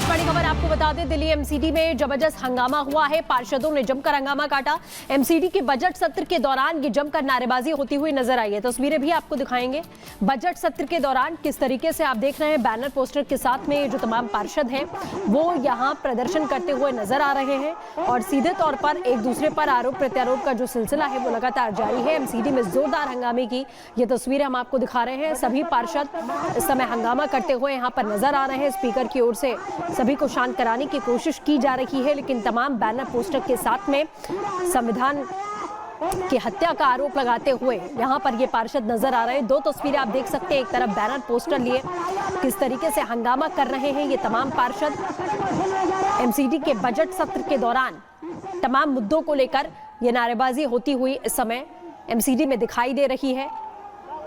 बड़ी खबर आपको बता दें, दिल्ली एमसीडी में जबरदस्त हंगामा हुआ है। पार्षदों ने जमकर हंगामा काटा। एमसीडी के बजट सत्र के दौरान ये जमकर नारेबाजी होती हुई नजर आई है। तस्वीरें भी आपको दिखाएंगे। बजट सत्र के दौरान किस तरीके से आप देख रहे हैं, बैनर पोस्टर के साथ में जो तमाम पार्षद हैं वो यहाँ प्रदर्शन करते हुए नजर आ रहे हैं और सीधे तौर पर एक दूसरे पर आरोप प्रत्यारोप का जो सिलसिला है वो लगातार जारी है। एमसीडी में जोरदार हंगामे की ये तस्वीरें हम आपको दिखा रहे हैं। सभी पार्षद इस समय हंगामा करते हुए यहाँ पर नजर आ रहे हैं। स्पीकर की ओर से सभी को शांत कराने की कोशिश की जा रही है, लेकिन तमाम बैनर पोस्टर के साथ में संविधान की हत्या का आरोप लगाते हुए यहाँ पर ये पार्षद नजर आ रहे हैं। दो तस्वीरें आप देख सकते हैं, एक तरफ बैनर पोस्टर लिए किस तरीके से हंगामा कर रहे हैं ये तमाम पार्षद। एमसीडी के बजट सत्र के दौरान तमाम मुद्दों को लेकर ये नारेबाजी होती हुई इस समय एमसीडी में दिखाई दे रही है।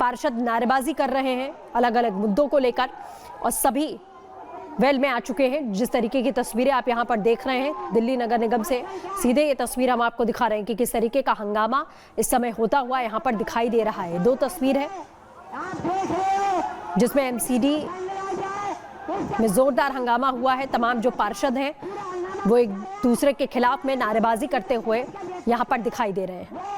पार्षद नारेबाजी कर रहे हैं अलग अलग मुद्दों को लेकर और सभी वेल में आ चुके हैं। जिस तरीके की तस्वीरें आप यहाँ पर देख रहे हैं, दिल्ली नगर निगम से सीधे ये तस्वीर हम आपको दिखा रहे हैं कि किस तरीके का हंगामा इस समय होता हुआ यहाँ पर दिखाई दे रहा है। दो तस्वीर है जिसमें एमसीडी में जोरदार हंगामा हुआ है। तमाम जो पार्षद हैं वो एक दूसरे के खिलाफ में नारेबाजी करते हुए यहाँ पर दिखाई दे रहे हैं।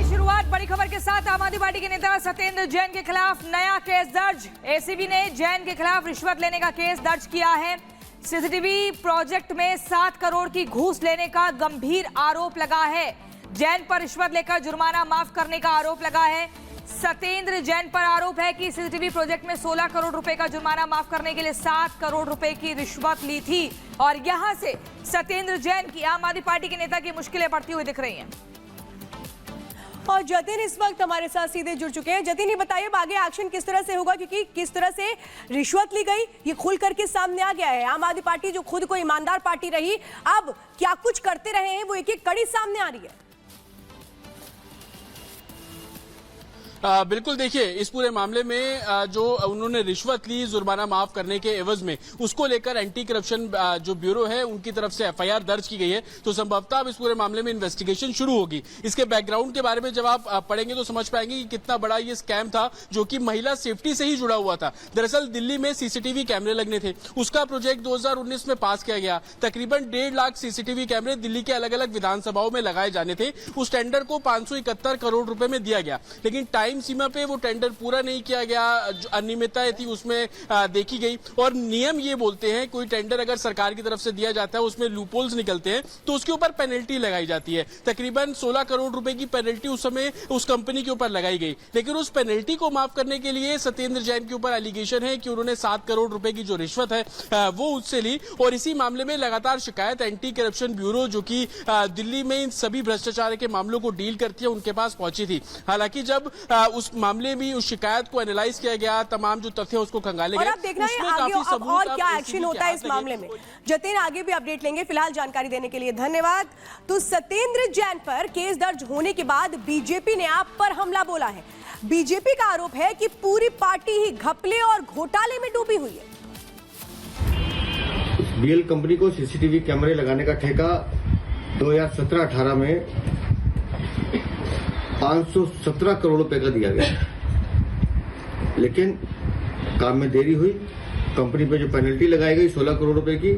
शुरुआत बड़ी खबर के साथ आम आदमी पार्टी के नेता सत्येंद्र जैन के खिलाफ नया केस दर्ज। एसीबी ने जैन के खिलाफ रिश्वत लेने का केस दर्ज किया है। सीसीटीवी प्रोजेक्ट में 7 करोड़ की घूस लेने का गंभीर आरोप लगा है। जैन पर रिश्वत लेकर जुर्माना माफ करने का आरोप लगा है। सत्येंद्र जैन पर आरोप है कि सीसीटीवी प्रोजेक्ट में 16 करोड़ रुपए का जुर्माना माफ करने के लिए 7 करोड़ रुपए की रिश्वत ली थी और यहां से सत्येंद्र जैन की आम आदमी पार्टी के नेता की मुश्किलें बढ़ती हुई दिख रही हैं। और जतिन इस वक्त हमारे साथ सीधे जुड़ चुके हैं। जतिन, ये बताइए आगे एक्शन किस तरह से होगा, क्योंकि किस तरह से रिश्वत ली गई ये खुल करके सामने आ गया है। आम आदमी पार्टी जो खुद को ईमानदार पार्टी रही, अब क्या कुछ करते रहे हैं वो एक एक कड़ी सामने आ रही है। बिल्कुल, देखिए इस पूरे मामले में जो उन्होंने रिश्वत ली जुर्माना माफ करने के एवज में, उसको लेकर एंटी करप्शन जो ब्यूरो है उनकी तरफ से एफआईआर दर्ज की गई है। तो संभवतः अब इस पूरे मामले में इन्वेस्टिगेशन शुरू होगी। इसके बैकग्राउंड के बारे में जब आप पढ़ेंगे तो समझ पाएंगे कि कितना बड़ा ये स्कैम था जो कि महिला सेफ्टी से ही जुड़ा हुआ था। दरअसल दिल्ली में सीसीटीवी कैमरे लगने थे, उसका प्रोजेक्ट 2019 में पास किया गया। तकरीबन 1.5 लाख सीसीटीवी कैमरे दिल्ली के अलग अलग विधानसभाओं में लगाए जाने थे। उस टेंडर को 571 करोड़ रुपए में दिया गया, लेकिन टाइम सीमा पे वो टेंडर पूरा नहीं किया गया। जो अनियमितताएं थी उसमें देखी गई और नियम ये बोलते हैं कोई टेंडर अगर सरकार की तरफ से दिया जाता है उसमें लूपहोल्स निकलते हैं तो उसके ऊपर पेनल्टी लगाई जाती है। तकरीबन 16 करोड़ रुपए की पेनल्टी उस समय उस कंपनी के ऊपर लगाई गई, लेकिन उस पेनल्टी को माफ करने के लिए सत्येंद्र जैन के ऊपर एलिगेशन है कि उन्होंने 7 करोड़ रुपए की जो रिश्वत है वो उससे ली। और इसी मामले में लगातार शिकायत एंटी करप्शन ब्यूरो जो कि दिल्ली में इन सभी भ्रष्टाचार के मामलों को डील करती है उनके पास पहुंची थी। हालांकि जब उस मामले में उस शिकायत को एनालाइज किया गया, तमाम जो तथ्य उसको खंगाले गए, और आप देखना है आगे और क्या एक्शन होता है इस मामले में। जतिन, आगे भी अपडेट लेंगे। फिलहाल जानकारी देने के लिए धन्यवाद। तो सत्येंद्र जैन पर केस दर्ज होने के बाद बीजेपी ने आप पर हमला बोला है। बीजेपी का आरोप है कि पूरी पार्टी ही घपले और घोटाले में डूबी हुई है। बीएल कंपनी को सीसीटीवी कैमरे लगाने का ठेका 2017-18 में 517 करोड़ रुपए का दिया गया, लेकिन काम में देरी हुई। कंपनी पे जो पेनल्टी लगाई गई 16 करोड़ रुपए की,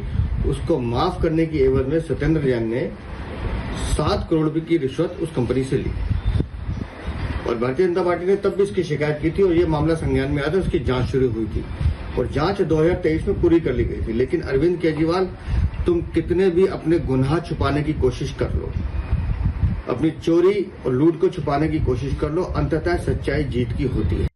उसको माफ करने की एवज में सत्येंद्र जैन ने 7 करोड़ रुपए की रिश्वत उस कंपनी से ली और भारतीय जनता पार्टी ने तब भी इसकी शिकायत की थी और ये मामला संज्ञान में आया था। उसकी जांच शुरू हुई थी और जांच 2023 में पूरी कर ली गई थी। लेकिन अरविंद केजरीवाल, तुम कितने भी अपने गुनाह छुपाने की कोशिश कर लो, अपनी चोरी और लूट को छुपाने की कोशिश कर लो, अंततः सच्चाई जीत की होती है।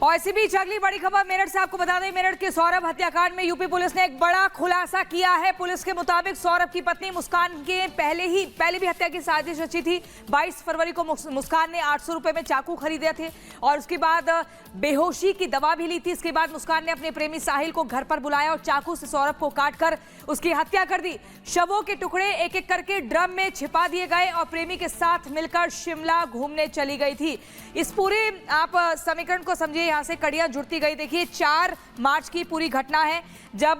और इसी बीच अगली बड़ी खबर मेरठ से आपको बता दें, मेरठ के सौरभ हत्याकांड में यूपी पुलिस ने एक बड़ा खुलासा किया है। पुलिस के मुताबिक सौरभ की पत्नी मुस्कान के पहले भी हत्या की साजिश रची थी। 22 फरवरी को मुस्कान ने 800 रुपए में चाकू खरीदे थे और उसके बाद बेहोशी की दवा भी ली थी। इसके बाद मुस्कान ने अपने प्रेमी साहिल को घर पर बुलाया और चाकू से सौरभ को काटकर उसकी हत्या कर दी। शवों के टुकड़े एक एक करके ड्रम में छिपा दिए गए और प्रेमी के साथ मिलकर शिमला घूमने चली गई थी। इस पूरे आप समीकरण को समझिए, यहाँ से कड़ियां जुड़ती गई। देखिए 4 मार्च की पूरी घटना है जब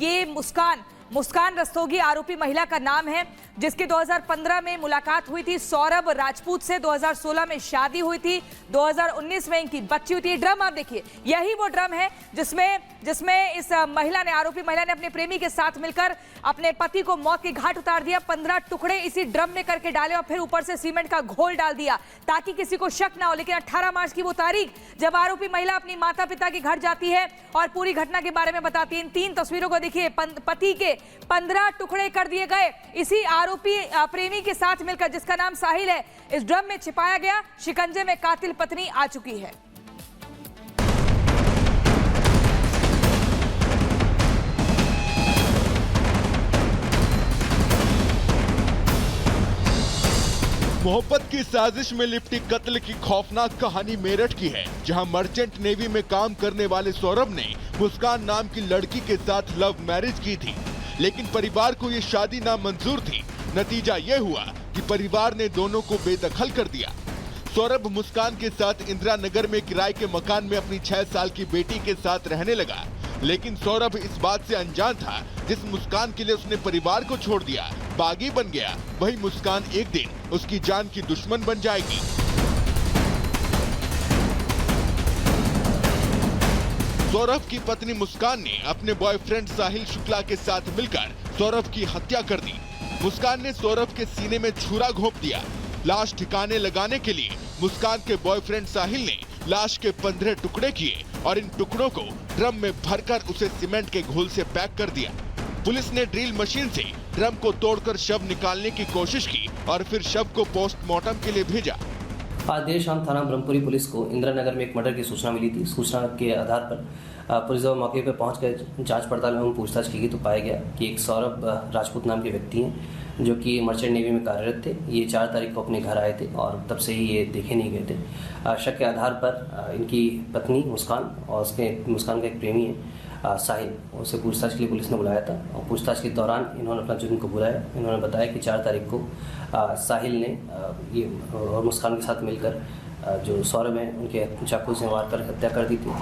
ये मुस्कान मुस्कान रस्तोगी आरोपी महिला का नाम है, जिसकी 2015 में मुलाकात हुई थी सौरभ राजपूत से। 2016 में शादी हुई थी, 2019 में इनकी बच्ची हुई थी। ड्रम आप देखिए, यही वो ड्रम है जिसमें इस महिला ने, आरोपी महिला ने अपने प्रेमी के साथ मिलकर अपने पति को मौत के घाट उतार दिया। 15 टुकड़े इसी ड्रम में करके डाले और फिर ऊपर से सीमेंट का घोल डाल दिया ताकि किसी को शक ना हो। लेकिन 18 मार्च की वो तारीख जब आरोपी महिला अपनी माता पिता के घर जाती है और पूरी घटना के बारे में बताती है। इन 3 तस्वीरों को देखिए, पति के 15 टुकड़े कर दिए गए इसी आरोपी प्रेमी के साथ मिलकर, जिसका नाम साहिल है, इस ड्रम में छिपाया गया। शिकंजे में कातिल पत्नी आ चुकी है। मोहब्बत की साजिश में लिपटी कत्ल की खौफनाक कहानी मेरठ की है, जहां मर्चेंट नेवी में काम करने वाले सौरभ ने मुस्कान नाम की लड़की के साथ लव मैरिज की थी, लेकिन परिवार को ये शादी नामंजूर थी। नतीजा ये हुआ कि परिवार ने दोनों को बेदखल कर दिया। सौरभ मुस्कान के साथ इंदिरा नगर में किराए के मकान में अपनी 6 साल की बेटी के साथ रहने लगा, लेकिन सौरभ इस बात से अनजान था जिस मुस्कान के लिए उसने परिवार को छोड़ दिया बागी बन गया, वही मुस्कान एक दिन उसकी जान की दुश्मन बन जाएगी। सौरभ की पत्नी मुस्कान ने अपने बॉयफ्रेंड साहिल शुक्ला के साथ मिलकर सौरभ की हत्या कर दी। मुस्कान ने सौरभ के सीने में छुरा घोंप दिया। लाश ठिकाने लगाने के लिए मुस्कान के बॉयफ्रेंड साहिल ने लाश के 15 टुकड़े किए और इन टुकड़ों को ड्रम में भरकर उसे सीमेंट के घोल से पैक कर दिया। पुलिस ने ड्रिल मशीन से ड्रम को तोड़कर शव निकालने की कोशिश की और फिर शव को पोस्टमार्टम के लिए भेजा। आज देर शाम थाना ब्रह्मपुरी पुलिस को इंदिरा नगर में एक मर्डर की सूचना मिली थी। सूचना के आधार पर पुलिस जब मौके पर पहुंचकर जांच पड़ताल एवं पूछताछ की गई तो पाया गया कि एक सौरभ राजपूत नाम के व्यक्ति हैं जो कि मर्चेंट नेवी में कार्यरत थे। ये 4 तारीख को अपने घर आए थे और तब से ही ये देखे नहीं गए थे। शक के आधार पर इनकी पत्नी मुस्कान और मुस्कान का एक प्रेमी है साहिल, उसे पूछताछ के लिए पुलिस ने बुलाया था और पूछताछ के दौरान इन्होंने अपना जुर्म को बुलाया। इन्होंने बताया कि 4 तारीख को साहिल ने ये और मुस्कान के साथ मिलकर जो सौरभ है उनके चाकू से मारकर हत्या कर दी थी।